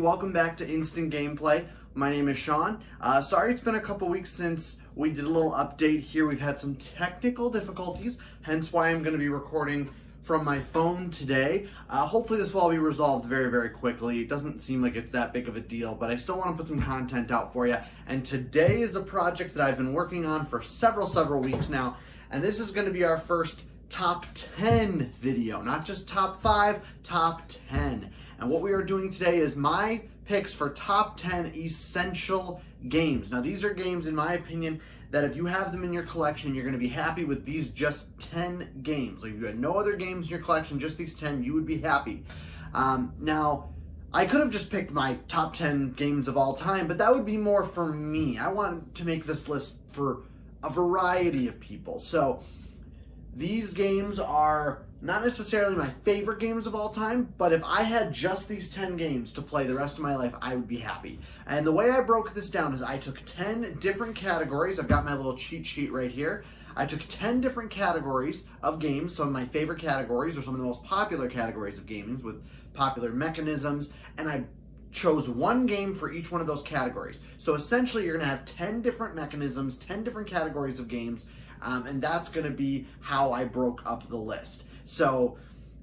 welcome back to Instant Gameplay. My name is Shawn. Sorry it's been a couple weeks since we did a little update here. We've had some technical difficulties, hence why I'm going to be recording from my phone today. Hopefully this will all be resolved very, very quickly. It doesn't seem like it's that big of a deal, but I still want to put some content out for you. And today is a project that I've been working on for several weeks now, and this is going to be our first top 10 video, not just top 5, top 10. And what we are doing today is my picks for top 10 essential games. Now these are games, in my opinion, that if you have them in your collection, you're going to be happy with these just 10 games. Like if you had no other games in your collection, just these 10, you would be happy. Now, I could have just picked my top 10 games of all time, but that would be more for me. I want to make this list for a variety of people. So these games are not necessarily my favorite games of all time, but if I had just these 10 games to play the rest of my life, I would be happy. And the way I broke this down is I took 10 different categories. I've got my little cheat sheet right here. I took 10 different categories of games, some of my favorite categories or some of the most popular categories of gaming with popular mechanisms, and I chose one game for each one of those categories. So essentially you're going to have 10 different mechanisms, 10 different categories of games, and that's going to be how I broke up the list. So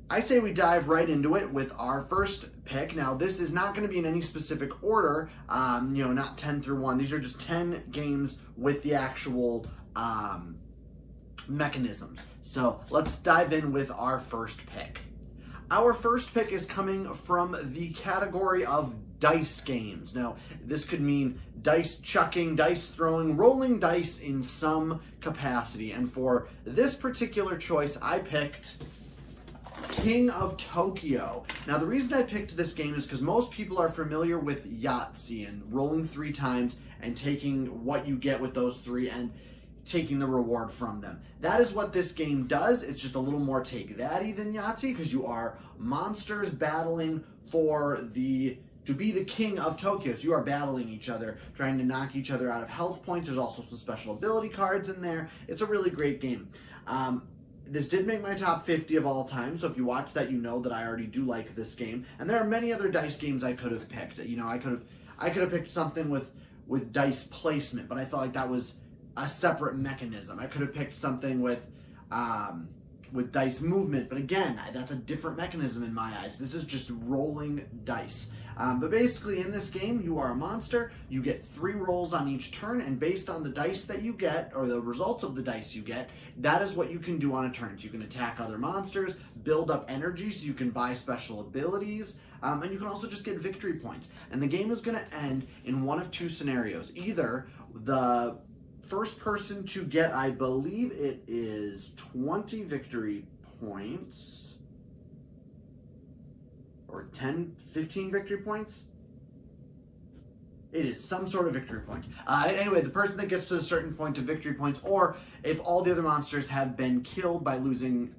I say we dive right into it with our first pick. Now this is not going to be in any specific order, not 10 through 1. These are just 10 games with the actual mechanisms. So let's dive in with our first pick. Our first pick is coming from the category of dice games. Now, this could mean dice chucking, dice throwing, rolling dice in some capacity. And for this particular choice, I picked King of Tokyo. Now, the reason I picked this game is because most people are familiar with Yahtzee and rolling 3 times and taking what you get with those 3 and taking the reward from them. That is what this game does. It's just a little more take-thatty than Yahtzee because you are monsters battling to be the king of Tokyo. So you are battling each other, trying to knock each other out of health points. There's also some special ability cards in there. It's a really great game. This did make my top 50 of all time, so if you watch that, you know that I already do like this game. And there are many other dice games I could have picked. I could have picked something with dice placement, but I felt like that was a separate mechanism. I could have picked something with dice movement, but again, that's a different mechanism in my eyes. This is just rolling dice. But basically in this game, you are a monster, you get 3 rolls on each turn, and based on the dice that you get, or the results of the dice you get, that is what you can do on a turn. So you can attack other monsters, build up energy so you can buy special abilities, and you can also just get victory points. And the game is going to end in one of 2 scenarios. Either the first person to get, I believe it is 20 victory points, or 10, 15 victory points. It is some sort of victory point. Anyway, the person that gets to a certain point of victory points, or if all the other monsters have been killed by losing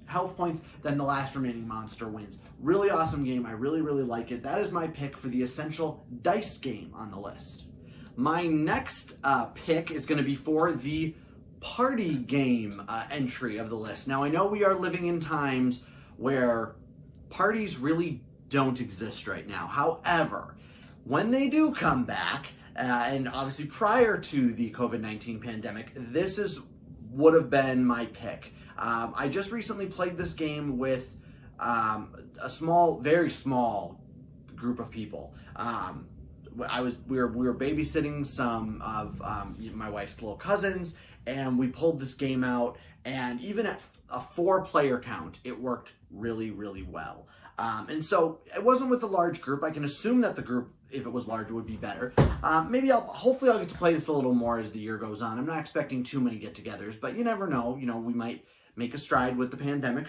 health points, then the last remaining monster wins. Really awesome game. I really like it. That is my pick for the essential dice game on the list. My next pick is going to be for the party game entry of the list. Now, I know we are living in times where parties really don't exist right now. However, when they do come back, and obviously prior to the COVID-19 pandemic, this would have been my pick. I just recently played this game with a very small group of people. We were babysitting some of my wife's little cousins, and we pulled this game out, and even at a 4-player count, it worked really well. And so it wasn't with a large group. I can assume that the group, if it was larger, would be better. Hopefully I'll get to play this a little more as the year goes on. I'm not expecting too many get-togethers, but you never know. We might make a stride with the pandemic.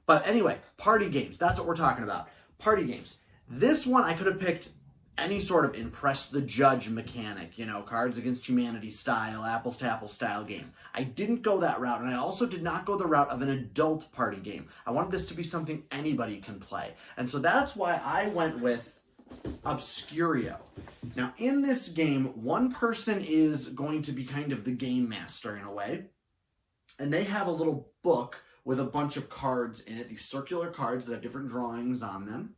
But anyway, party games. That's what we're talking about. Party games. This one I could have picked any sort of impress the judge mechanic, Cards Against Humanity style, apples to apples style game. I didn't go that route, and I also did not go the route of an adult party game. I wanted this to be something anybody can play. And so that's why I went with Obscurio. Now, in this game, one person is going to be kind of the game master in a way, and they have a little book with a bunch of cards in it, these circular cards that have different drawings on them.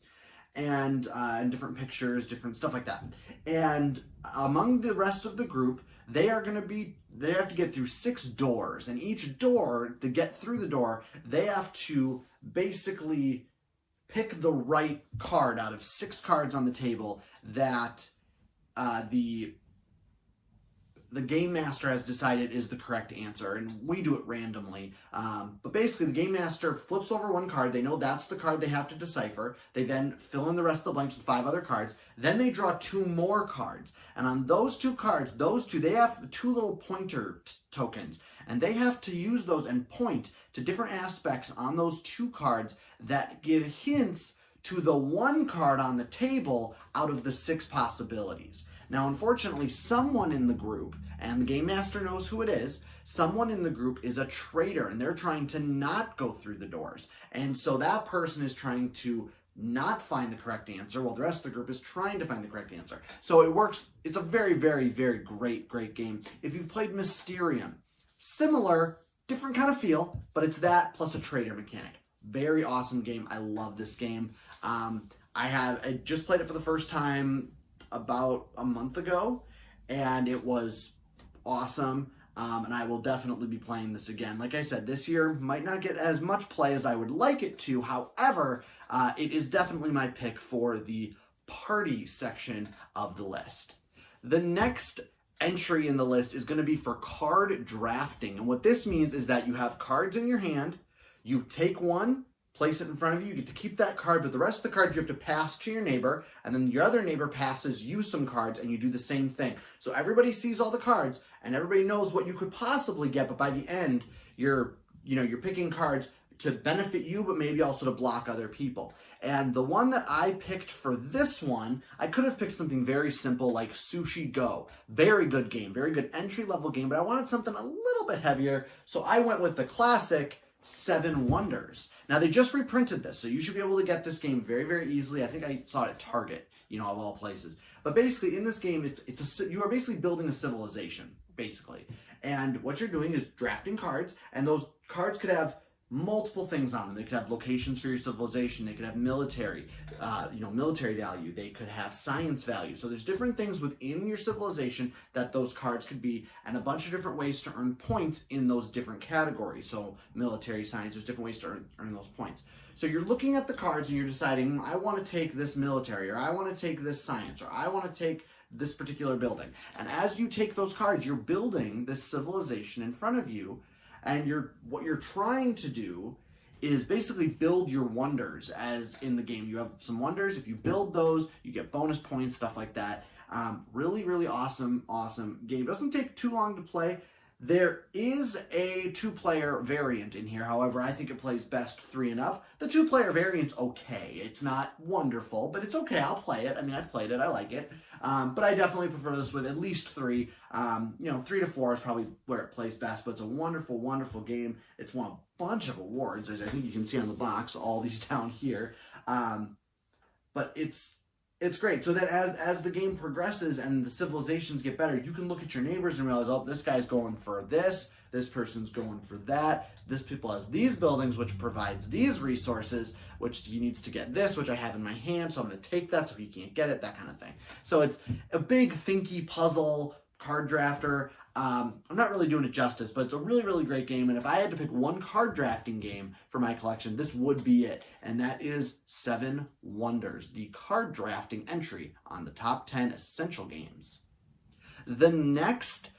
and different pictures, different stuff like that. And among the rest of the group, they have to get through 6 doors, and each door, to get through the door, they have to basically pick the right card out of 6 cards on the table that the game master has decided is the correct answer, and we do it randomly. But basically, the game master flips over one card. They know that's the card they have to decipher. They then fill in the rest of the blanks with 5 other cards. Then they draw 2 more cards, and on those 2 cards, they have 2 little pointer tokens, and they have to use those and point to different aspects on those 2 cards that give hints to the 1 card on the table out of the 6 possibilities. Now, unfortunately, someone in the group, and the game master knows who it is, someone in the group is a traitor, and they're trying to not go through the doors. And so that person is trying to not find the correct answer, while the rest of the group is trying to find the correct answer. So it works. It's a very, very, very great game. If you've played Mysterium, similar, different kind of feel, but it's that plus a traitor mechanic. Very awesome game. I love this game. I just played it for the first time about a month ago, and it was awesome, and I will definitely be playing this again. Like I said, this year might not get as much play as I would like it to. However, it is definitely my pick for the party section of the list. The next entry in the list is going to be for card drafting, and what this means is that you have cards in your hand, you take one, place it in front of you, you get to keep that card, but the rest of the cards you have to pass to your neighbor, and then your other neighbor passes you some cards, and you do the same thing. So everybody sees all the cards, and everybody knows what you could possibly get, but by the end, you're picking cards to benefit you, but maybe also to block other people. And the one that I picked for this one, I could have picked something very simple like Sushi Go. Very good game, very good entry-level game, but I wanted something a little bit heavier, so I went with the classic 7 Wonders. Now, they just reprinted this, so you should be able to get this game very, very easily. I think I saw it at Target, of all places. But basically, in this game, you are basically building a civilization, basically. And what you're doing is drafting cards, and those cards could have multiple things on them. They could have locations for your civilization. They could have military value. They could have science value. So there's different things within your civilization that those cards could be, and a bunch of different ways to earn points in those different categories. So military, science, there's different ways to earn those points. So you're looking at the cards and you're deciding, I want to take this military, or I want to take this science, or I want to take this particular building. And as you take those cards, you're building this civilization in front of you. And what you're trying to do is basically build your wonders. As in the game, you have some wonders. If you build those, you get bonus points, stuff like that. Really, really awesome game. It doesn't take too long to play. There is a 2-player variant in here. However, I think it plays best 3 and up. The 2-player variant's okay. It's not wonderful, but it's okay. I'll play it. I mean, I've played it. I like it. But I definitely prefer this with at least 3. 3 to 4 is probably where it plays best, but it's a wonderful, wonderful game. It's won a bunch of awards, as I think you can see on the box, all these down here. But it's great. So that as the game progresses and the civilizations get better, you can look at your neighbors and realize, oh, this guy's going for this person's going for that, this people has these buildings, which provides these resources, which he needs to get this, which I have in my hand, so I'm going to take that so he can't get it, that kind of thing. So it's a big, thinky puzzle card drafter. I'm not really doing it justice, but it's a really, really great game, and if I had to pick one card drafting game for my collection, this would be it, and that is 7 Wonders, the card drafting entry on the top 10 essential games. The next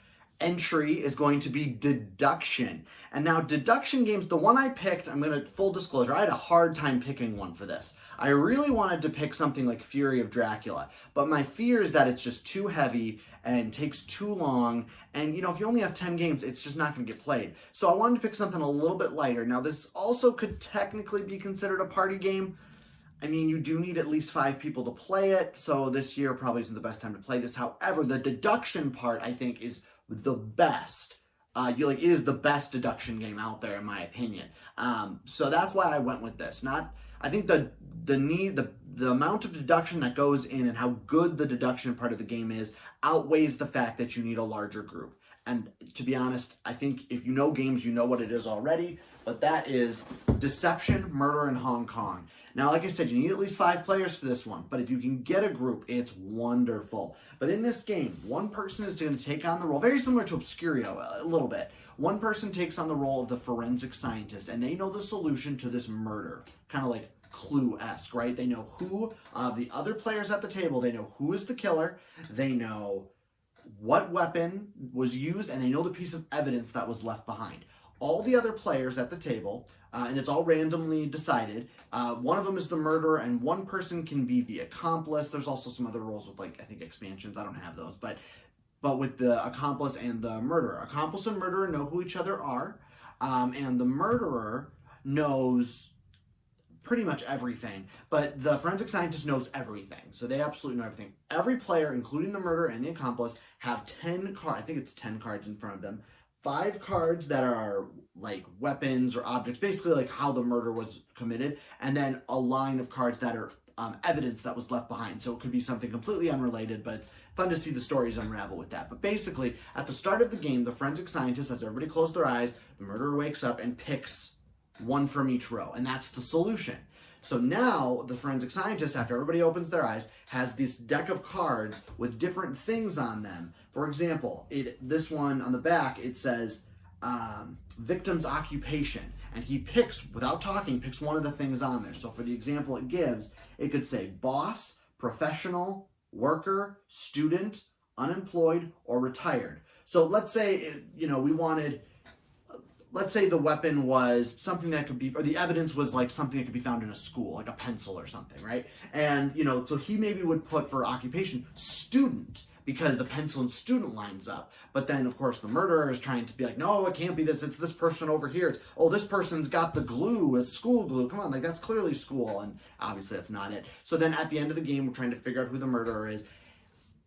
entry is going to be Deduction. And now Deduction games, the one I picked, full disclosure, I had a hard time picking one for this. I really wanted to pick something like Fury of Dracula, but my fear is that it's just too heavy and takes too long, and if you only have 10 games, it's just not going to get played. So I wanted to pick something a little bit lighter. Now this also could technically be considered a party game. I mean, you do need at least 5 people to play it, so this year probably isn't the best time to play this. However, the deduction part, I think, is the best. It is the best deduction game out there, in my opinion. So that's why I went with this. I think the amount of deduction that goes in and how good the deduction part of the game is outweighs the fact that you need a larger group. And to be honest, I think if you know games, you know what it is already. But that is Deception, Murder in Hong Kong. Now, like I said, you need at least 5 players for this one. But if you can get a group, it's wonderful. But in this game, one person is going to take on the role, very similar to Obscurio, a little bit. One person takes on the role of the forensic scientist, and they know the solution to this murder. Kind of like Clue-esque, right? They know who of the other players at the table, they know who is the killer, they know what weapon was used, and they know the piece of evidence that was left behind. All the other players at the table, and it's all randomly decided, one of them is the murderer, and one person can be the accomplice. There's also some other roles with, like, I think expansions. I don't have those, but with the accomplice and the murderer. Accomplice and murderer know who each other are, and the murderer knows pretty much everything, but the forensic scientist knows everything, so they absolutely know everything. Every player, including the murderer and the accomplice, have 10 cards, I think it's 10 cards in front of them. 5 cards that are like weapons or objects, basically like how the murder was committed, and then a line of cards that are evidence that was left behind. So it could be something completely unrelated, but it's fun to see the stories unravel with that. But basically, at the start of the game, the forensic scientist has everybody close their eyes, the murderer wakes up and picks one from each row, and that's the solution. So now the forensic scientist, after everybody opens their eyes, has this deck of cards with different things on them. For example, this one on the back, it says victim's occupation, and he picks, without talking, picks one of the things on there. So for the example it gives, it could say boss, professional, worker, student, unemployed, or retired. So let's say, we wanted, let's say the weapon was something that could be, or the evidence was like something that could be found in a school, like a pencil or something, right? And, so he maybe would put for occupation, student, because the pencil and student lines up. But then, of course, the murderer is trying to be like, no, it can't be this. It's this person over here. It's, oh, this person's got the glue. It's school glue. Come on, like that's clearly school. And obviously that's not it. So then at the end of the game, we're trying to figure out who the murderer is.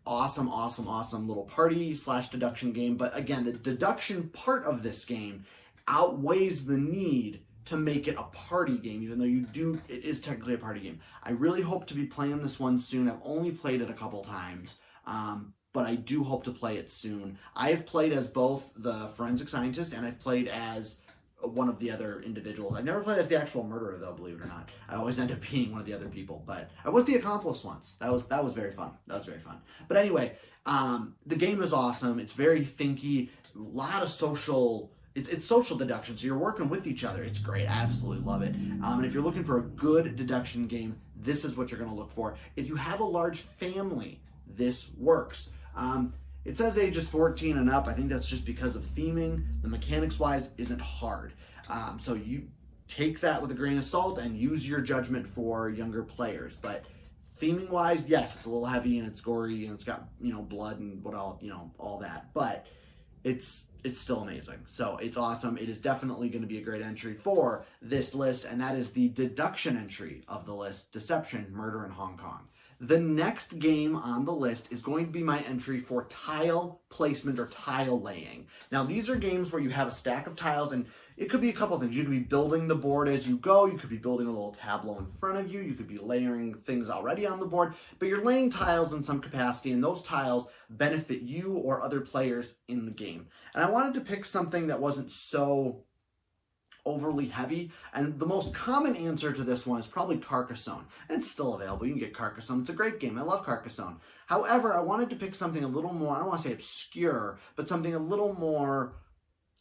Awesome, awesome, awesome little party/deduction game. But again, the deduction part of this game outweighs the need to make it a party game, even though it is technically a party game. I really hope to be playing this one soon. I've only played it a couple times, but I do hope to play it soon. I have played as both the forensic scientist and I've played as one of the other individuals. I've never played as the actual murderer, though, believe it or not. I always end up being one of the other people, but I was the accomplice once. That was very fun. That was very fun. But anyway, the game is awesome. It's very thinky, a lot of social. It's social deduction, so you're working with each other. It's great. I absolutely love it. And if you're looking for a good deduction game, this is what you're going to look for. If you have a large family, this works. It says ages 14 and up. I think that's just because of theming. The mechanics-wise isn't hard. So you take that with a grain of salt and use your judgment for younger players. But theming-wise, yes, it's a little heavy and it's gory and it's got, blood and all that. But it's still amazing. So it's awesome. It is definitely going to be a great entry for this list, and that is the deduction entry of the list, Deception, Murder in Hong Kong. The next game on the list is going to be my entry for tile placement or tile laying. Now, these are games where you have a stack of tiles, and it could be a couple of things. You could be building the board as you go. You could be building a little tableau in front of you. You could be layering things already on the board, but you're laying tiles in some capacity, and those tiles benefit you or other players in the game. And I wanted to pick something that wasn't so overly heavy, and the most common answer to this one is probably Carcassonne, and it's still available. You can get Carcassonne. It's a great game. I love Carcassonne. However, I wanted to pick something a little more, I don't want to say obscure, but something a little more,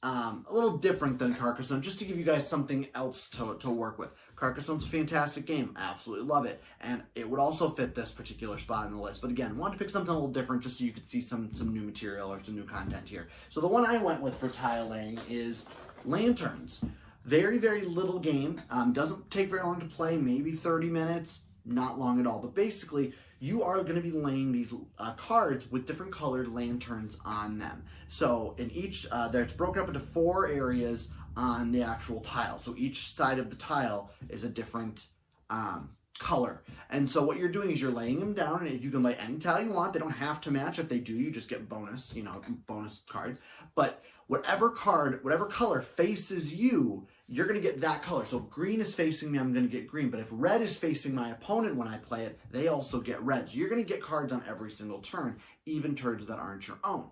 a little different than Carcassonne, just to give you guys something else to work with. Carcassonne's a fantastic game. I absolutely love it, and it would also fit this particular spot in the list. But again, I wanted to pick something a little different just so you could see some new material or some new content here. So the one I went with for tile laying is Lanterns. Very, very little game. Doesn't take very long to play, maybe 30 minutes, not long at all. But basically, you are going to be laying these cards with different colored lanterns on them. So in each, it's broken up into 4 areas on the actual tile. So each side of the tile is a different color. And so what you're doing is you're laying them down, and you can lay any tile you want. They don't have to match. If they do, you just get bonus cards. But whatever color faces you, you're going to get that color. So if green is facing me, I'm going to get green. But if red is facing my opponent when I play it, they also get red. So you're going to get cards on every single turn, even turns that aren't your own.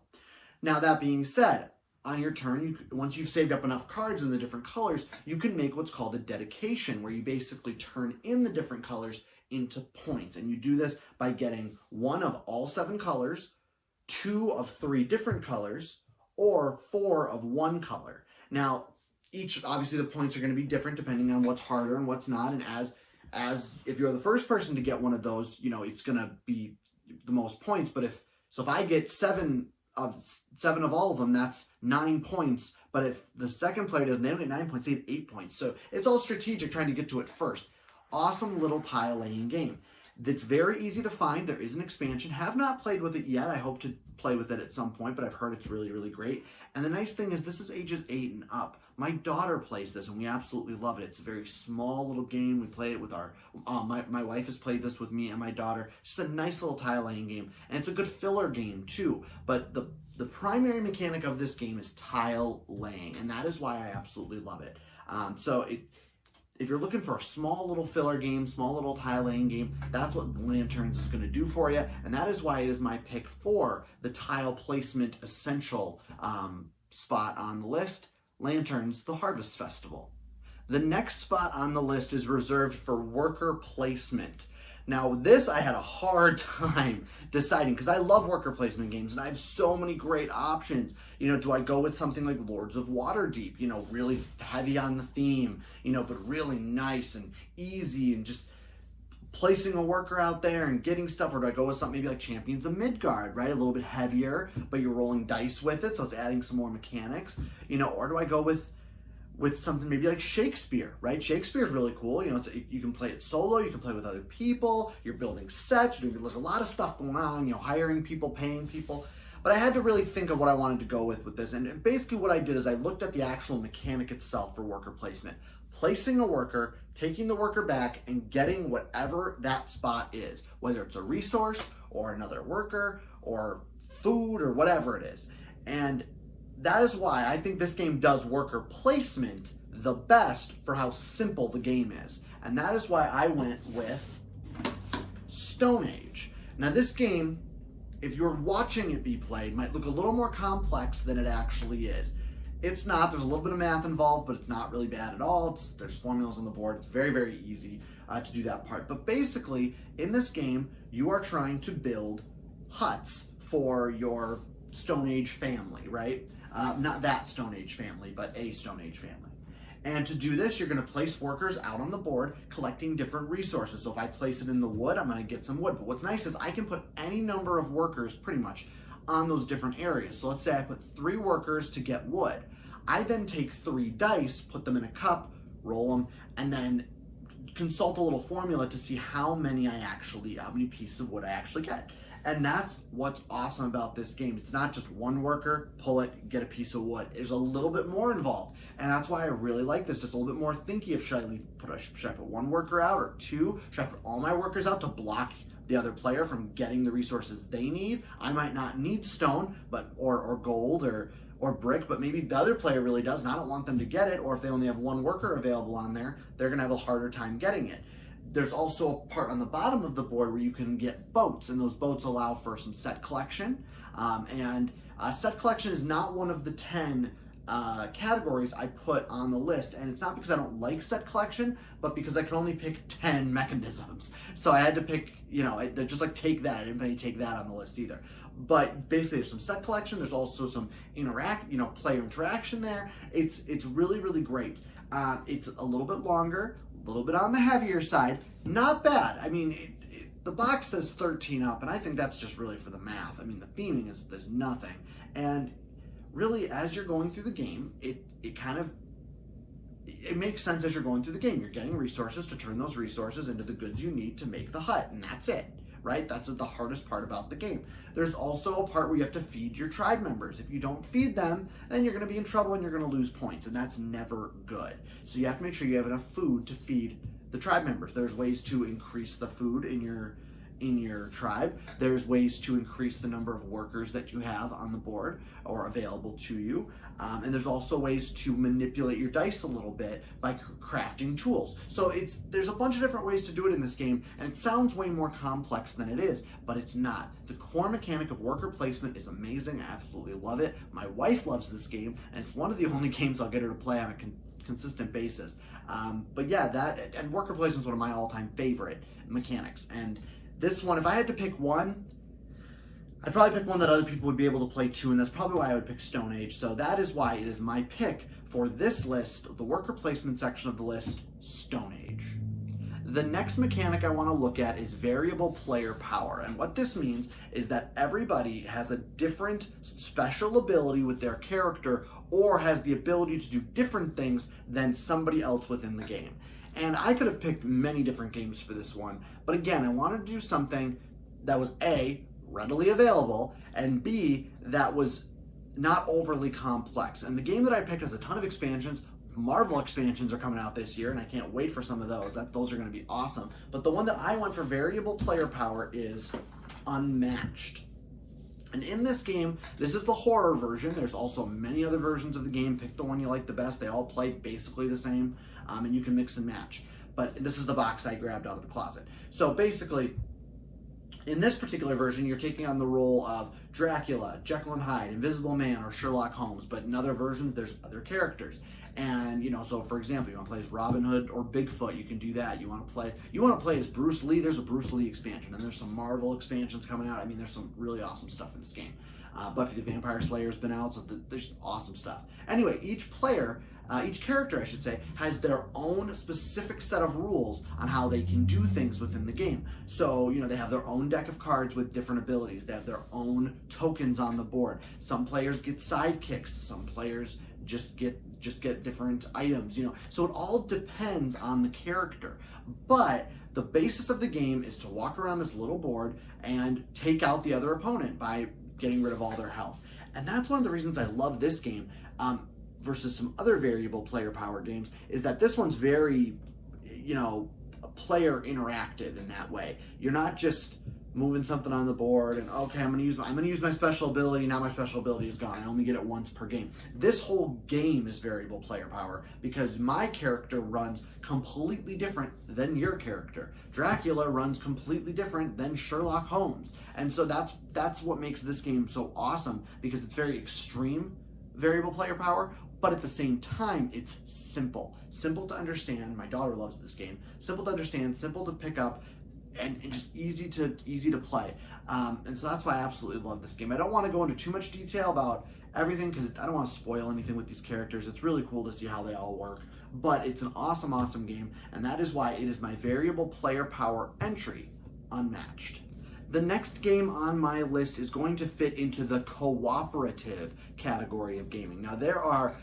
Now, that being said, on your turn, once you've saved up enough cards in the different colors, you can make what's called a dedication, where you basically turn in the different colors into points. And you do this by getting 1 of all 7 colors, 2 of 3 different colors, or 4 of 1 color. Now, obviously the points are going to be different depending on what's harder and what's not. And as if you're the first person to get one of those, it's going to be the most points. But if I get 7 of all of them, that's 9 points. But if the second player doesn't, they don't get 9 points, they get 8 points. So it's all strategic, trying to get to it first. Awesome little tile laying game. It's very easy to find. There is an expansion. Have not played with it yet. I hope to play with it at some point, but I've heard it's really, really great. And the nice thing is this is ages 8 and up. My daughter plays this, and we absolutely love it. It's a very small little game. We play it with my wife has played this with me and my daughter. It's just a nice little tile laying game, and it's a good filler game too. But the primary mechanic of this game is tile laying, and that is why I absolutely love it. If you're looking for a small little filler game, small little tile laying game, that's what Lanterns is going to do for you. And that is why it is my pick for the tile placement essential spot on the list. Lanterns, the Harvest Festival. The next spot on the list is reserved for worker placement. Now, this I had a hard time deciding because I love worker placement games and I have so many great options. Do I go with something like Lords of Waterdeep, really heavy on the theme, but really nice and easy and just placing a worker out there and getting stuff? Or do I go with something maybe like Champions of Midgard, right? A little bit heavier, but you're rolling dice with it, so it's adding some more mechanics, or do I go with something maybe like Shakespeare, right? Shakespeare's really cool. You can play it solo, you can play with other people, you're building sets, there's a lot of stuff going on, hiring people, paying people. But I had to really think of what I wanted to go with this. And basically what I did is I looked at the actual mechanic itself for worker placement. Placing a worker, taking the worker back, and getting whatever that spot is, whether it's a resource or another worker or food or whatever it is. And that is why I think this game does worker placement the best for how simple the game is. And that is why I went with Stone Age. Now this game, if you're watching it be played, might look a little more complex than it actually is. It's not. There's a little bit of math involved, but it's not really bad at all. There's formulas on the board. It's very, very easy to do that part. But basically, in this game, you are trying to build huts for your Stone Age family, right? Not that Stone Age family, but a Stone Age family. And to do this, you're going to place workers out on the board collecting different resources. So if I place it in the wood, I'm going to get some wood. But what's nice is I can put any number of workers pretty much on those different areas. So let's say I put 3 workers to get wood. I then take 3 dice, put them in a cup, roll them, and then consult a little formula to see how many pieces of wood I actually get. And that's what's awesome about this game. It's not just one worker, pull it, get a piece of wood. There's a little bit more involved. And that's why I really like this. Just a little bit more thinky of should I put 1 worker out or 2? Should I put all my workers out to block the other player from getting the resources they need? I might not need stone, or gold or brick, but maybe the other player really does, and I don't want them to get it. Or if they only have 1 worker available on there, they're gonna have a harder time getting it. There's also a part on the bottom of the board where you can get boats, and those boats allow for some set collection. Set collection is not one of the 10 categories I put on the list, and it's not because I don't like set collection, but because I can only pick 10 mechanisms. So I had to pick, just like take that. I didn't take that on the list either. But basically, there's some set collection. There's also some player interaction there. It's really, really great. It's a little bit longer, a little bit on the heavier side. Not bad. I mean, the box says 13 up, and I think that's just really for the math. I mean, the theming there's nothing. And really, as you're going through the game, it makes sense as you're going through the game. You're getting resources to turn those resources into the goods you need to make the hut, and that's it, right? That's the hardest part about the game. There's also a part where you have to feed your tribe members. If you don't feed them, then you're going to be in trouble and you're going to lose points, and that's never good. So you have to make sure you have enough food to feed the tribe members. There's ways to increase the food in in your tribe. There's ways to increase the number of workers that you have on the board or available to you. And there's also ways to manipulate your dice a little bit by crafting tools. So there's a bunch of different ways to do it in this game, and it sounds way more complex than it is, but it's not. The core mechanic of worker placement is amazing. I absolutely love it. My wife loves this game, and it's one of the only games I'll get her to play on a consistent basis. But yeah, and worker placement is one of my all-time favorite mechanics. And this one, if I had to pick one, I'd probably pick one that other people would be able to play too, and that's probably why I would pick Stone Age. So that is why it is my pick for this list, the worker placement section of the list, Stone Age. The next mechanic I want to look at is variable player power. And what this means is that everybody has a different special ability with their character or has the ability to do different things than somebody else within the game. And I could have picked many different games for this one, but again, I wanted to do something that was A, readily available, and B, that was not overly complex. And the game that I picked has a ton of expansions. Marvel expansions are coming out this year, and I can't wait for some of those. Those are going to be awesome. But the one that I went for variable player power is Unmatched. And in this game, this is the horror version. There's also many other versions of the game. Pick the one you like the best. They all play basically the same, and you can mix and match. But this is the box I grabbed out of the closet. So basically, in this particular version, you're taking on the role of Dracula, Jekyll and Hyde, Invisible Man, or Sherlock Holmes. But in other versions, there's other characters. And so for example, you want to play as Robin Hood or Bigfoot, you can do that. You want to play as Bruce Lee, there's a Bruce Lee expansion, and there's some Marvel expansions coming out. I mean, there's some really awesome stuff in this game. Buffy the Vampire Slayer's been out, so there's awesome stuff. Anyway, each character, I should say, has their own specific set of rules on how they can do things within the game. So, they have their own deck of cards with different abilities. They have their own tokens on the board. Some players get sidekicks. Some players just get different items, So it all depends on the character. But the basis of the game is to walk around this little board and take out the other opponent by getting rid of all their health. And that's one of the reasons I love this game versus some other variable player power games, is that this one's very, player interactive in that way. You're not just moving something on the board and okay, I'm gonna use my special ability. Now my special ability is gone. I only get it once per game. This whole game is variable player power because my character runs completely different than your character. Dracula runs completely different than Sherlock Holmes, and so that's what makes this game so awesome, because it's very extreme variable player power, but at the same time, it's simple to understand. My daughter loves this game. Simple to understand, simple to pick up, and just easy to play. And so that's why I absolutely love this game. I don't want to go into too much detail about everything because I don't want to spoil anything with these characters. It's really cool to see how they all work. But it's an awesome game, and that is why it is my variable player power entry, Unmatched. The next game on my list is going to fit into the cooperative category of gaming. Now, there are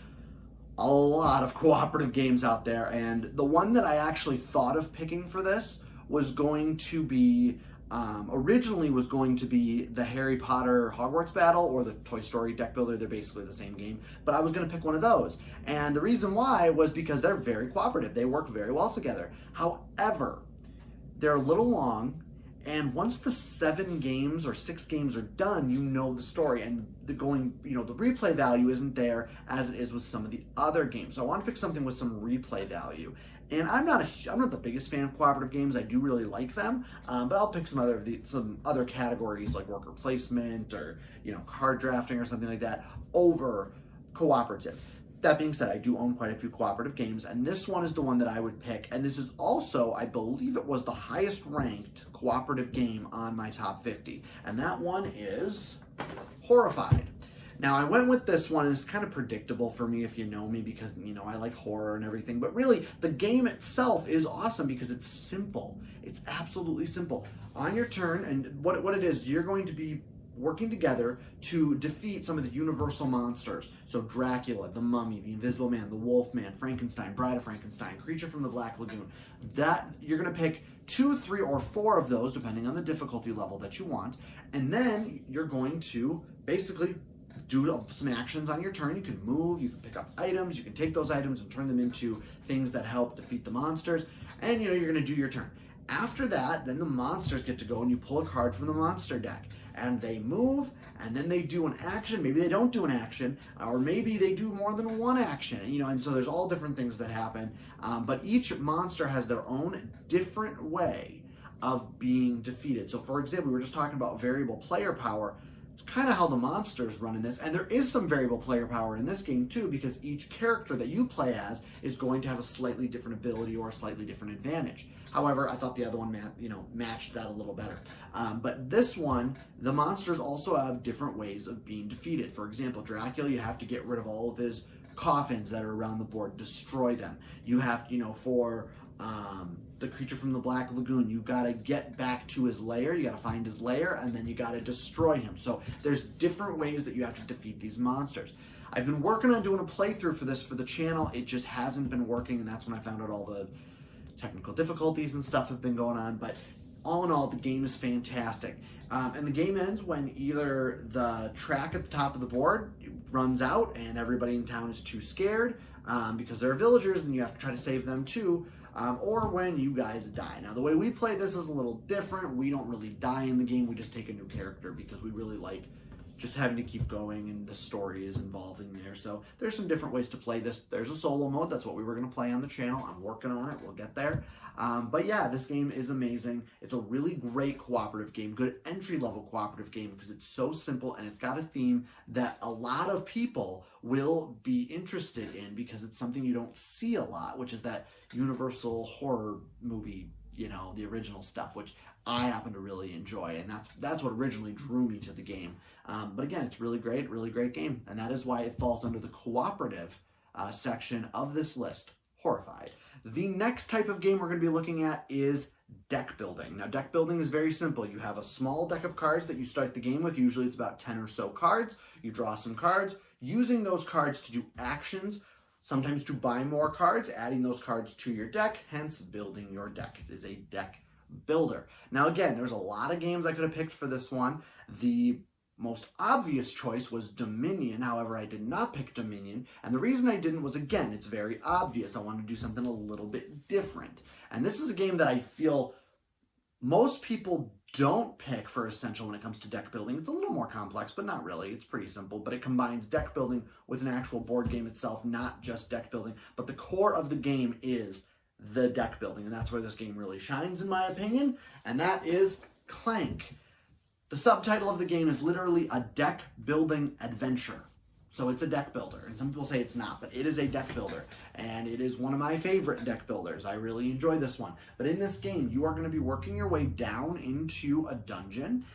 a lot of cooperative games out there, and the one that I actually thought of picking for this was going to be, originally was going to be the Harry Potter Hogwarts Battle or the Toy Story Deck Builder. They're basically the same game, but I was going to pick one of those. And the reason why was because they're very cooperative. They work very well together. However, they're a little long, and once the 7 games or 6 games are done, you know the story, and the replay value isn't there as it is with some of the other games. So I want to pick something with some replay value. And I'm not the biggest fan of cooperative games. I do really like them, but I'll pick some other categories like worker placement or card drafting or something like that over cooperative. That being said, I do own quite a few cooperative games, and this one is the one that I would pick. And this is also, I believe it was the highest ranked cooperative game on my top 50. And that one is Horrified. Now, I went with this one, and it's kind of predictable for me if you know me, because, I like horror and everything. But really, the game itself is awesome because it's simple. It's absolutely simple. On your turn, and what it is, you're going to be working together to defeat some of the universal monsters. So Dracula, the Mummy, the Invisible Man, the Wolf Man, Frankenstein, Bride of Frankenstein, Creature from the Black Lagoon. That you're going to pick 2, 3, or 4 of those, depending on the difficulty level that you want. And then you're going to basically do some actions on your turn. You can move, you can pick up items, you can take those items and turn them into things that help defeat the monsters. And you're going to do your turn. After that, then the monsters get to go and you pull a card from the monster deck. And they move, and then they do an action. Maybe they don't do an action, or maybe they do more than one action. And so there's all different things that happen. But each monster has their own different way of being defeated. So for example, we were just talking about variable player power. It's kind of how the monsters run in this, and there is some variable player power in this game too, because each character that you play as is going to have a slightly different ability or a slightly different advantage. However, I thought the other one matched that a little better. But this one, the monsters also have different ways of being defeated. For example, Dracula, you have to get rid of all of his coffins that are around the board, destroy them. You have, for the creature from the Black Lagoon, you got to get back to his lair, you got to find his lair, and then you got to destroy him. So there's different ways that you have to defeat these monsters. I've been working on doing a playthrough for this for the channel. It just hasn't been working, and that's when I found out all the technical difficulties and stuff have been going on. But all in all, the game is fantastic. And the game ends when either the track at the top of the board runs out and everybody in town is too scared because they're villagers and you have to try to save them too, or when you guys die. Now, the way we play this is a little different. We don't really die in the game. We just take a new character because we really like just having to keep going, and the story is involving there. So there's some different ways to play this. There's a solo mode. That's what we were going to play on the channel. I'm working on it. We'll get there. But yeah, this game is amazing. It's a really great cooperative game, good entry-level cooperative game because it's so simple and it's got a theme that a lot of people will be interested in because it's something you don't see a lot, which is that Universal horror movie, the original stuff, which I happen to really enjoy, and that's what originally drew me to the game. But again, it's really great game, and that is why it falls under the cooperative section of this list, Horrified. The next type of game we're going to be looking at is deck building. Now, deck building is very simple. You have a small deck of cards that you start the game with. Usually it's about 10 or so cards. You draw some cards, using those cards to do actions, sometimes to buy more cards, adding those cards to your deck, hence building your deck. It is a deck builder. Now again, there's a lot of games I could have picked for this one. The most obvious choice was Dominion. However, I did not pick Dominion, and the reason I didn't was, again, it's very obvious. I wanted to do something a little bit different, and this is a game that I feel most people don't pick for essential when it comes to deck building. It's a little more complex, but not really. It's pretty simple, but it combines deck building with an actual board game itself, not just deck building, but the core of the game is the deck building, and that's where this game really shines, in my opinion, and that is Clank. The subtitle of the game is literally a deck building adventure. So it's a deck builder, and some people say it's not, but it is a deck builder, and it is one of my favorite deck builders. I really enjoy this one. But in this game, you are going to be working your way down into a dungeon,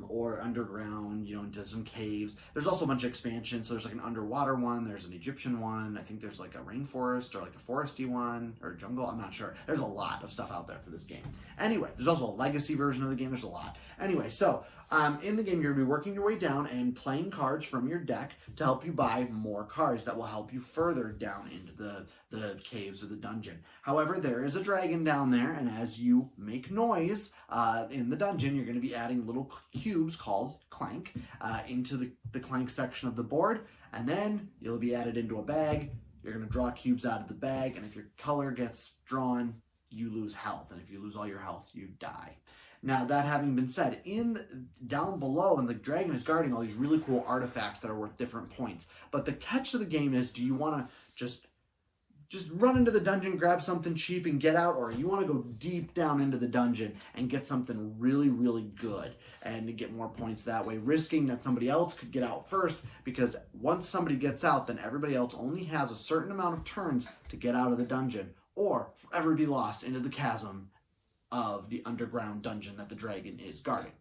or underground, into some caves. There's also a bunch of expansions. So there's like an underwater one, there's an Egyptian one, I think there's like a rainforest or like a foresty one, or a jungle, I'm not sure. There's a lot of stuff out there for this game. Anyway, there's also a legacy version of the game, there's a lot. Anyway, so in the game, you're going to be working your way down and playing cards from your deck to help you buy more cards that will help you further down into the caves or the dungeon. However, there is a dragon down there, and as you make noise in the dungeon, you're going to be adding little cubes called Clank into the Clank section of the board, and then you'll be added into a bag. You're going to draw cubes out of the bag, and if your color gets drawn, you lose health, and if you lose all your health, you die. Now, that having been said, down below, and the dragon is guarding all these really cool artifacts that are worth different points. But the catch to the game is, do you want to just run into the dungeon, grab something cheap, and get out, or you want to go deep down into the dungeon and get something really, really good and to get more points that way, risking that somebody else could get out first, because once somebody gets out, then everybody else only has a certain amount of turns to get out of the dungeon or forever be lost into the chasm of the underground dungeon that the dragon is guarding.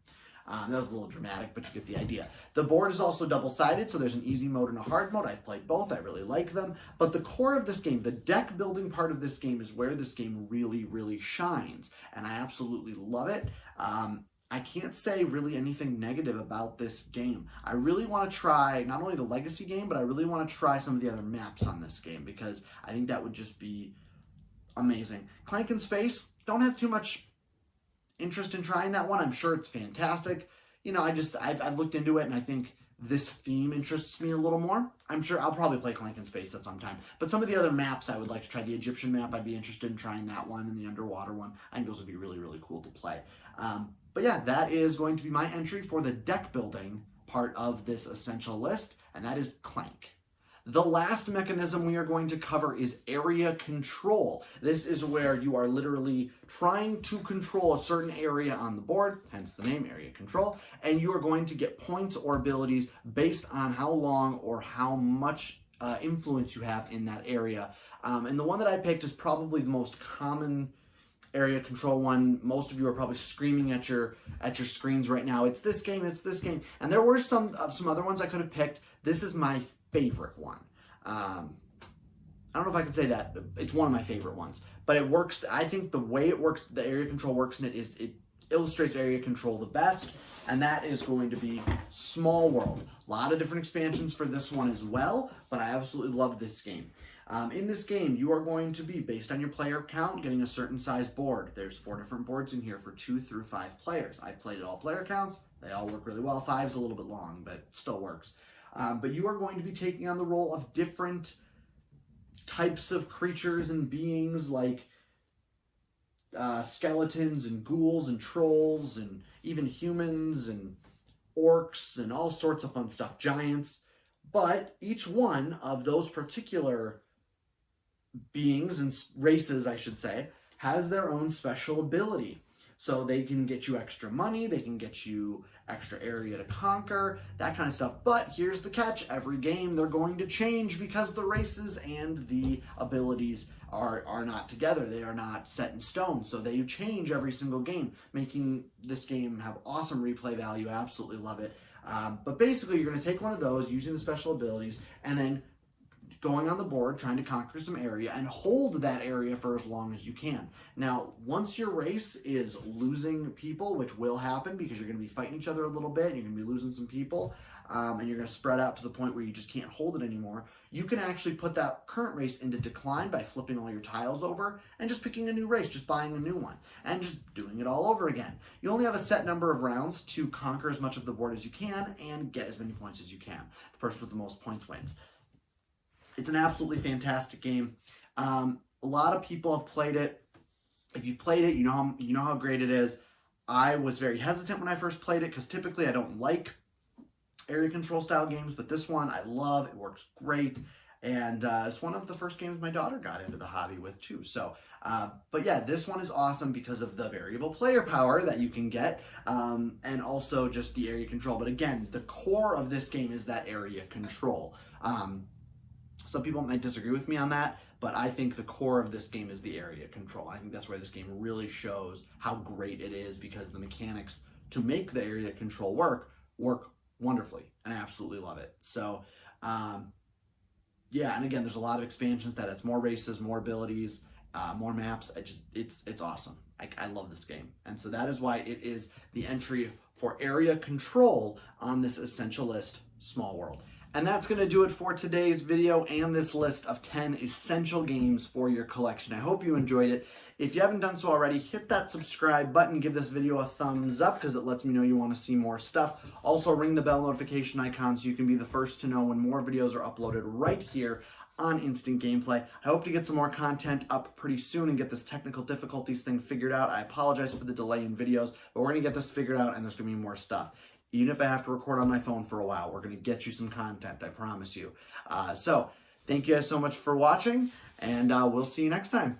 That was a little dramatic, but you get the idea. The board is also double-sided, so there's an easy mode and a hard mode. I've played both. I really like them. But the core of this game, the deck building part of this game, is where this game really, really shines, and I absolutely love it. I can't say really anything negative about this game. I really want to try not only the legacy game, but I really want to try some of the other maps on this game, because I think that would just be amazing. Clank in Space, don't have too much interest in trying that one. I'm sure it's fantastic. I've looked into it, and I think this theme interests me a little more. I'm sure I'll probably play Clank in Space at some time. But some of the other maps I would like to try. The Egyptian map, I'd be interested in trying that one, and the underwater one. I think those would be really, really cool to play. But yeah, that is going to be my entry for the deck building part of this essential list, and that is Clank. The last mechanism we are going to cover is area control. This is where you are literally trying to control a certain area on the board, hence the name area control, and you are going to get points or abilities based on how long or how much influence you have in that area. And the one that I picked is probably the most common area control one. Most of you are probably screaming at your screens right now. It's this game, it's this game. And there were some other ones I could have picked. This is my favorite one. I don't know if I can say that. It's one of my favorite ones. But it works. I think the way it works, the area control works in it is it illustrates area control the best. And that is going to be Small World. A lot of different expansions for this one as well. But I absolutely love this game. In this game, you are going to be, based on your player count, getting a certain size board. There's 4 different boards in here for 2 through 5 players. I've played it all player counts. They all work really well. 5's a little bit long, but still works. But you are going to be taking on the role of different types of creatures and beings, like skeletons and ghouls and trolls and even humans and orcs and all sorts of fun stuff, giants. But each one of those particular beings and races, I should say, has their own special ability. So they can get you extra money, they can get you extra area to conquer, that kind of stuff. But here's the catch. Every game they're going to change because the races and the abilities are not together. They are not set in stone. So they change every single game, making this game have awesome replay value. I absolutely love it. But basically, you're going to take one of those, using the special abilities, and then going on the board, trying to conquer some area, and hold that area for as long as you can. Now, once your race is losing people, which will happen because you're going to be fighting each other a little bit, and you're going to be losing some people, and you're going to spread out to the point where you just can't hold it anymore, you can actually put that current race into decline by flipping all your tiles over and just picking a new race, just buying a new one, and just doing it all over again. You only have a set number of rounds to conquer as much of the board as you can and get as many points as you can. The person with the most points wins. It's an absolutely fantastic game. A lot of people have played it. If you've played it, you know how great it is. I was very hesitant when I first played it because typically I don't like area control style games, but this one I love. It works great, and it's one of the first games my daughter got into the hobby with too. So, but yeah, this one is awesome because of the variable player power that you can get, and also just the area control. But again, the core of this game is that area control. Some people might disagree with me on that, but I think the core of this game is the area control. I think that's where this game really shows how great it is, because the mechanics to make the area control work wonderfully, and I absolutely love it. So, yeah, and again, there's a lot of expansions that it's more races, more abilities, more maps. It's awesome. I love this game, and so that is why it is the entry for area control on this essential list, Small World. And that's going to do it for today's video and this list of 10 essential games for your collection. I hope you enjoyed it. If you haven't done so already, hit that subscribe button, give this video a thumbs up because it lets me know you want to see more stuff. Also, ring the bell notification icon so you can be the first to know when more videos are uploaded right here on Instant Gameplay. I hope to get some more content up pretty soon and get this technical difficulties thing figured out. I apologize for the delay in videos, but we're going to get this figured out and there's going to be more stuff. Even if I have to record on my phone for a while, we're going to get you some content, I promise you. So, thank you guys so much for watching, and we'll see you next time.